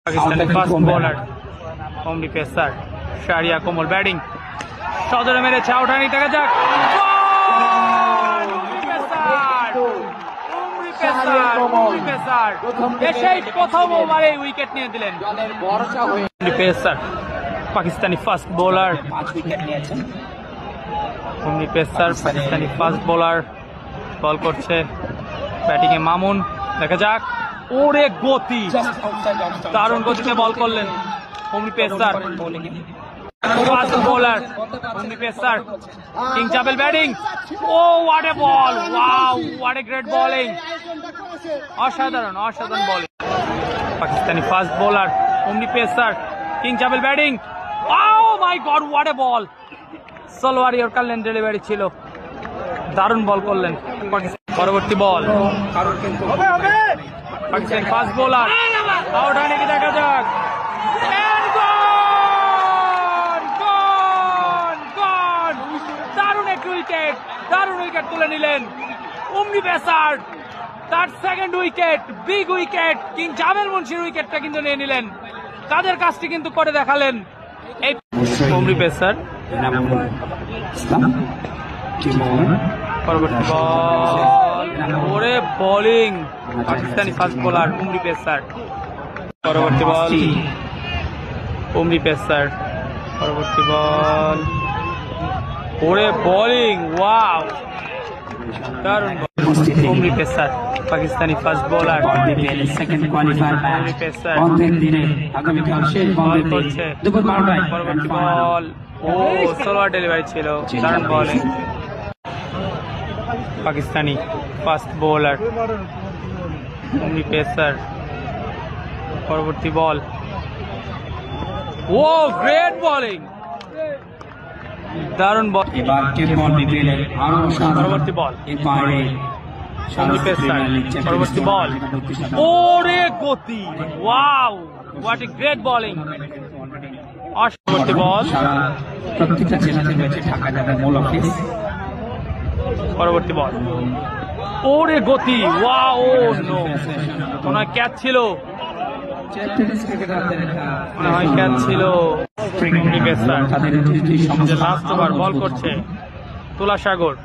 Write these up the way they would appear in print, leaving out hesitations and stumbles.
পাকিস্তানের fast bowler Amri pacer sharia কোমল batting সদরে মেরেছে আউট হয়নি। দেখা যাক প্রথম ওভারে উইকেট নিয়ে দিলেন pacer. Pakistani fast bowler Amri pacer Pakistani fast bowler ball করছে ব্যাটিং এ মামুন। দেখা যাক ওরে গতি, দারুণ গতিতে বল করলেন Amri pacer. Fast bowler Amri pacer king Chappell batting. Oh what a ball, wow what a great bowling, অসাধারণ অসাধারণ bowling. Pakistani fast bowler Amri pacer king Chappell batting. Oh my god what a ball, slower yorker delivery ছিল, দারুণ ball করলেন। পরবর্তী ball Pakistan fast bowler out হয় নাকি দেখা যাক। দারুণ একটি উইকেট, দারুণ উইকেট তুলে নিলেন অমরি পেসার। তার second wicket, big wicket, king Jamel মুন্সির উইকেটটা কিন্তু নিয়ে নিলেন। কাদের কাজটি কিন্তু করে দেখালেন এই অমরি পেসার। পরবর্তী বল, ওরে bowling Pakistani fast bowler Amri pacer. পরবর্তী বল অমরি পেসার। পরবর্তী বল, ওরে বোলিং, ওয়াও দারুণ Amri pacer Pakistani fast bowler Amri pacer ball করছে। পরবর্তী বল, ও সোলোয়ার ডেলিভারি ছিল, দারুণ bowling Pakistani fast bowler Amri pacer. পরবর্তী বল, ও গ্রেট বোলিং, দারুণ বল। পরবর্তী বল অমরি পেসার। পরবর্তী বল, ওরে গতি, wow what a great bowling. পরবর্তী বল, পরবর্তী বল, ওরে গতি, ওয়াও নো, মনে হয় ক্যাচ ছিল, মনে হয় ক্যাচ ছিল। অমরি পেসার লাস্ট ওভার বল করছে তুলাসাগর।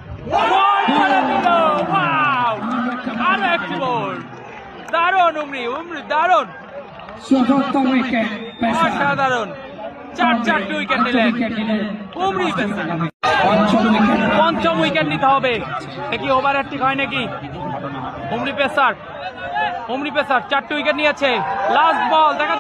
আরো একটি বল, দারুণ অমরি, অমরি দারুণ, অসাধারণ, চারটি উইকেট নিলেন অমরি পেসার। পঞ্চম উইকেট নিতে হবে, দেখি ওভার হ্যাট্রিক হয় নাকি। অমরি পেসার 4টি উইকেট নিয়েছে। লাস্ট বল দেখা